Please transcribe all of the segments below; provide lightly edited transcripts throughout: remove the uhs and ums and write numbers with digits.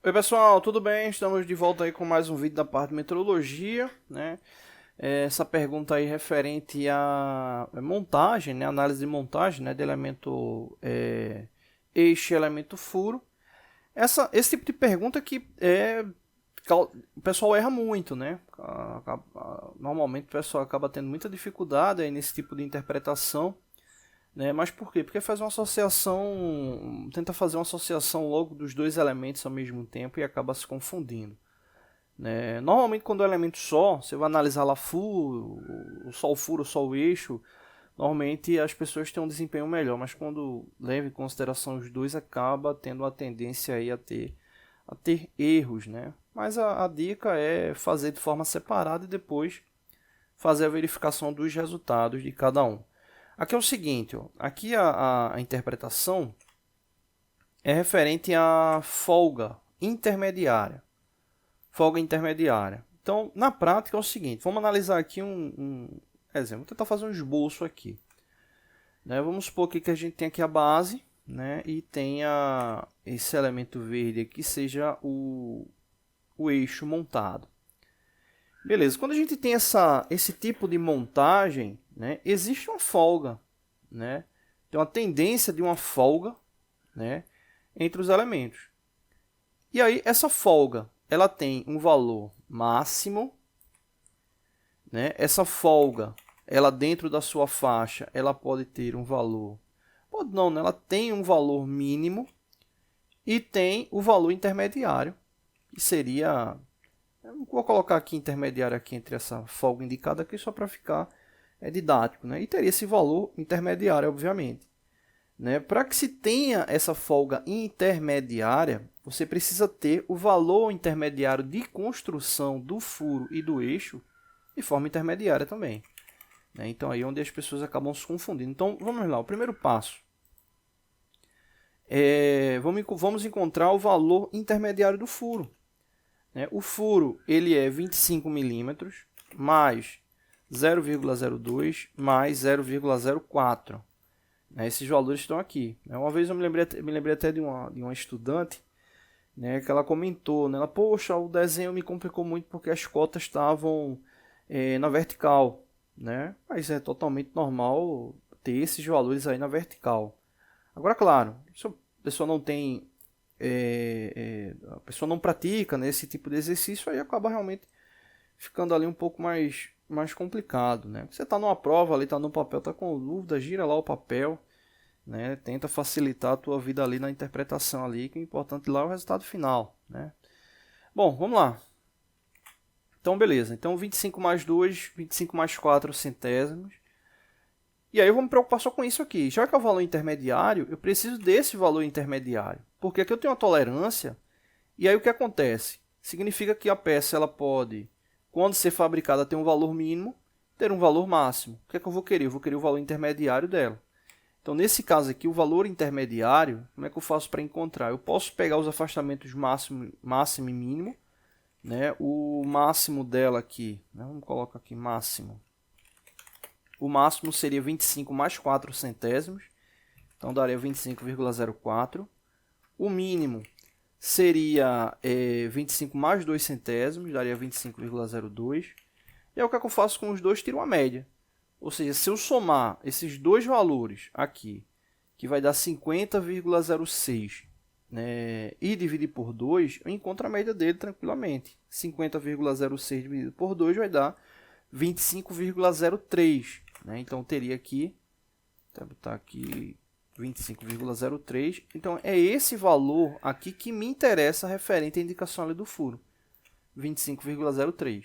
Oi pessoal, tudo bem? Estamos de volta aí com mais um vídeo da parte de metrologia, né? Essa pergunta aí referente à montagem, né? Análise de montagem, né? De elemento eixo e elemento furo. Esse tipo de pergunta que o pessoal erra muito, né? Normalmente o pessoal acaba tendo muita dificuldade aí nesse tipo de interpretação, né? Mas por quê? Porque faz uma associação, tenta fazer uma associação logo dos dois elementos ao mesmo tempo e acaba se confundindo, né? Normalmente quando é elemento só, você vai analisar lá furo, só o furo, só o eixo, normalmente as pessoas têm um desempenho melhor, mas quando leva em consideração os dois, acaba tendo uma tendência aí a ter erros, né? Mas a dica é fazer de forma separada e depois fazer a verificação dos resultados de cada um. Aqui é o seguinte, ó, aqui a interpretação é referente à folga intermediária. Folga intermediária. Então, na prática é o seguinte, vamos analisar aqui um exemplo. Vou tentar fazer um esboço aqui, né? Vamos supor que a gente tem aqui a base, né? E tenha esse elemento verde aqui, seja o eixo montado. Beleza, quando a gente tem esse tipo de montagem, né, existe uma folga, né? Tem uma tendência de uma folga, né, entre os elementos. E aí, essa folga, ela tem um valor máximo, né? Essa folga, ela dentro da sua faixa, ela pode ter um valor... Pode não, né? Ela tem um valor mínimo e tem o valor intermediário, que seria... Eu vou colocar aqui intermediário aqui entre essa folga indicada aqui só para ficar didático, né? E teria esse valor intermediário, obviamente, né? Para que se tenha essa folga intermediária, você precisa ter o valor intermediário de construção do furo e do eixo de forma intermediária também, né? Então aí é onde as pessoas acabam se confundindo. Então vamos lá, o primeiro passo vamos encontrar o valor intermediário do furo, né? O furo ele é 25 milímetros mais 0,02 mais 0,04. Né? Esses valores estão aqui. Uma vez eu me lembrei até de uma estudante, né, que ela comentou, né, ela, poxa, o desenho me complicou muito porque as cotas estavam na vertical, né? Mas é totalmente normal ter esses valores aí na vertical. Agora, claro, se a pessoa não tem a pessoa não pratica, né, esse tipo de exercício, aí acaba realmente ficando ali um pouco mais complicado, né? Você está numa prova ali, está no papel, está com dúvida, gira lá o papel, né? Tenta facilitar a tua vida ali na interpretação ali, que o importante lá é o resultado final, né? Bom, vamos lá. Então, beleza. Então, 25 mais 2, 25 mais 4 centésimos. E aí eu vou me preocupar só com isso aqui. Já que é o valor intermediário, eu preciso desse valor intermediário. Porque aqui eu tenho uma tolerância. E aí o que acontece? Significa que a peça ela pode, quando ser fabricada, ter um valor mínimo, ter um valor máximo. O que é que eu vou querer? Eu vou querer o valor intermediário dela. Então, nesse caso aqui, o valor intermediário, como é que eu faço para encontrar? Eu posso pegar os afastamentos máximo e mínimo, né? O máximo dela aqui, né? Vamos colocar aqui máximo. O máximo seria 25 mais 4 centésimos, então daria 25,04. O mínimo seria 25 mais 2 centésimos, daria 25,02. E aí o que é que eu faço com os dois? Tiro uma média. Ou seja, se eu somar esses dois valores aqui, que vai dar 50,06, né, e dividir por 2, eu encontro a média dele tranquilamente. 50,06 dividido por 2 vai dar 25,03. Né? Então, eu teria aqui, vou botar aqui 25,03. Então, é esse valor aqui que me interessa referente à indicação ali do furo. 25,03.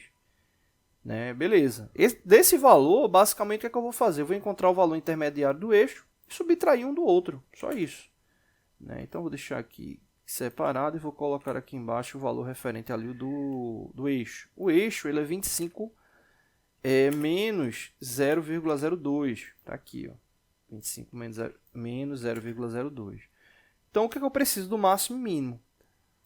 Né? Beleza. Desse valor, basicamente, o que é que eu vou fazer? Eu vou encontrar o valor intermediário do eixo e subtrair um do outro. Só isso. Né? Então, vou deixar aqui separado e vou colocar aqui embaixo o valor referente ali do eixo. O eixo ele é 25 menos 0,02. Está aqui, ó. 25 menos 0,02. Então, o que é que eu preciso do máximo e mínimo?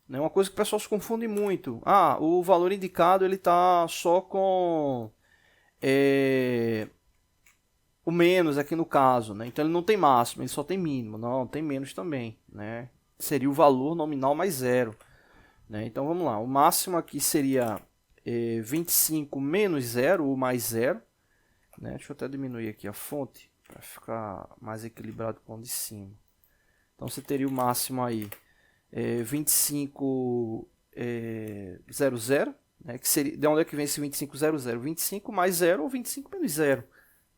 Uma coisa que o pessoal se confunde muito. Ah, o valor indicado ele está só com o menos aqui no caso, né? Então ele não tem máximo, ele só tem mínimo. Não, tem menos também, né? Seria o valor nominal mais zero. né? Então vamos lá, o máximo aqui seria 25 menos 0 ou mais 0, né? Deixa eu até diminuir aqui a fonte para ficar mais equilibrado com o de cima. Então você teria o máximo aí 25 00, né? Que seria, de onde é que vem esse 25 00? 25 mais 0 ou 25 menos 0,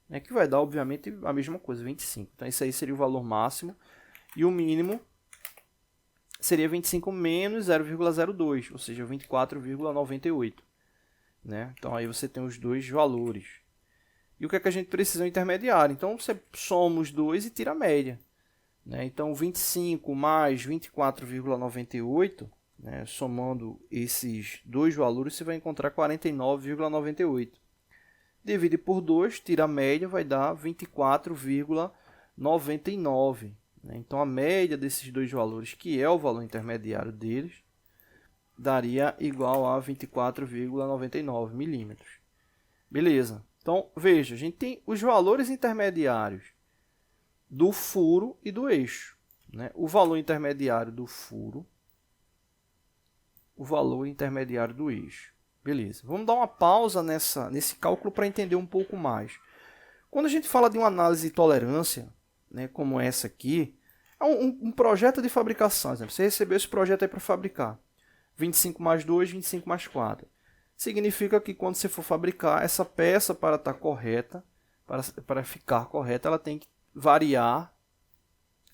né? Que vai dar obviamente a mesma coisa, 25. Então isso aí seria o valor máximo e o mínimo seria 25 menos 0,02, ou seja, 24,98, né? Então aí você tem os dois valores. E o que é que a gente precisa? Um intermediário. Então você soma os dois e tira a média, né? Então 25 mais 24,98, né? Somando esses dois valores, você vai encontrar 49,98. Divide por 2, tira a média, vai dar 24,99. Então, a média desses dois valores, que é o valor intermediário deles, daria igual a 24,99 milímetros. Beleza. Então, veja, a gente tem os valores intermediários do furo e do eixo, né? O valor intermediário do furo, o valor intermediário do eixo. Beleza. Vamos dar uma pausa nesse cálculo para entender um pouco mais. Quando a gente fala de uma análise de tolerância, né, como essa aqui, é um projeto de fabricação. Exemplo, você recebeu esse projeto aí para fabricar 25 mais 2, 25 mais 4. Significa que quando você for fabricar essa peça, para estar correta, para ficar correta, ela tem que variar,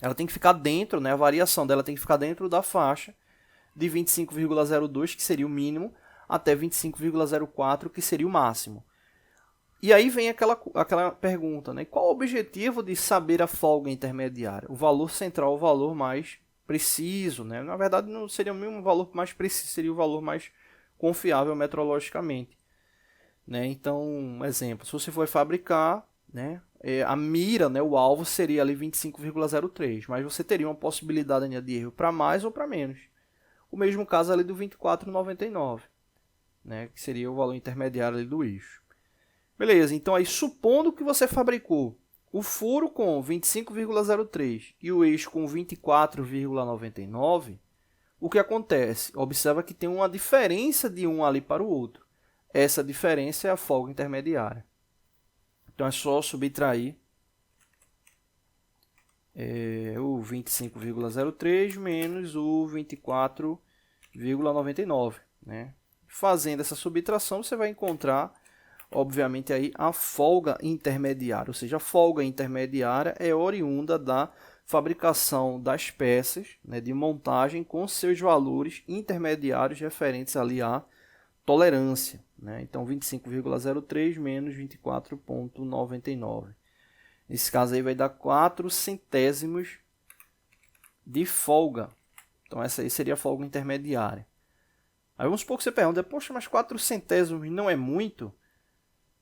ela tem que ficar dentro, né, a variação dela tem que ficar dentro da faixa de 25,02, que seria o mínimo, até 25,04, que seria o máximo. E aí vem aquela pergunta, né? Qual o objetivo de saber a folga intermediária? O valor central, o valor mais preciso, né? Na verdade, não seria o mesmo valor mais preciso, seria o valor mais confiável metrologicamente, né? Então, exemplo, se você for fabricar, né, a mira, né, o alvo seria ali 25,03, mas você teria uma possibilidade de erro para mais ou para menos. O mesmo caso ali do 24,99, né, que seria o valor intermediário ali do eixo. Beleza, então aí supondo que você fabricou o furo com 25,03 e o eixo com 24,99, o que acontece? Observa que tem uma diferença de um ali para o outro. Essa diferença é a folga intermediária. Então é só subtrair o 25,03 menos o 24,99, né? Fazendo essa subtração, você vai encontrar obviamente aí a folga intermediária, ou seja, a folga intermediária é oriunda da fabricação das peças, né, de montagem com seus valores intermediários referentes ali à tolerância, né? Então 25,03 menos 24,99. Nesse caso aí vai dar 4 centésimos de folga. Então essa aí seria a folga intermediária. Aí vamos supor que você pergunta, poxa, mas 4 centésimos não é muito?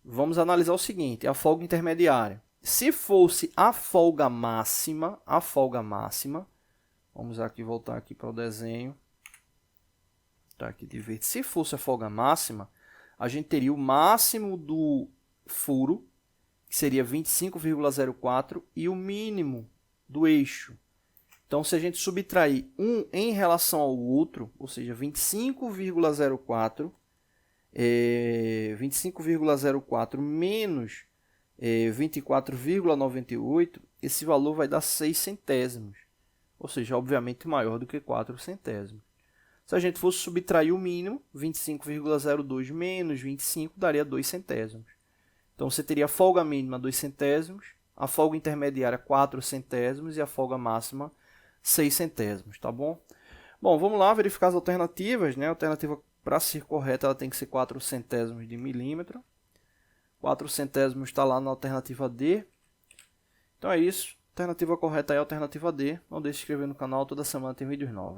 Vamos analisar o seguinte, a folga intermediária. Se fosse a folga máxima, vamos aqui voltar aqui para o desenho. Tá aqui de verde. Se fosse a folga máxima, a gente teria o máximo do furo, que seria 25,04, e o mínimo do eixo. Então, se a gente subtrair um em relação ao outro, ou seja, 25,04, 25,04 menos 24,98, esse valor vai dar 6 centésimos, ou seja, obviamente maior do que 4 centésimos. Se a gente fosse subtrair o mínimo, 25,02 menos 25 daria 2 centésimos. Então você teria a folga mínima 2 centésimos, a folga intermediária 4 centésimos e a folga máxima 6 centésimos, tá bom? Bom, vamos lá verificar as alternativas, né? A alternativa para ser correta, ela tem que ser 4 centésimos de milímetro. 4 centésimos está lá na alternativa D. Então é isso. A alternativa correta é a alternativa D. Não deixe de se inscrever no canal, toda semana tem vídeos novos.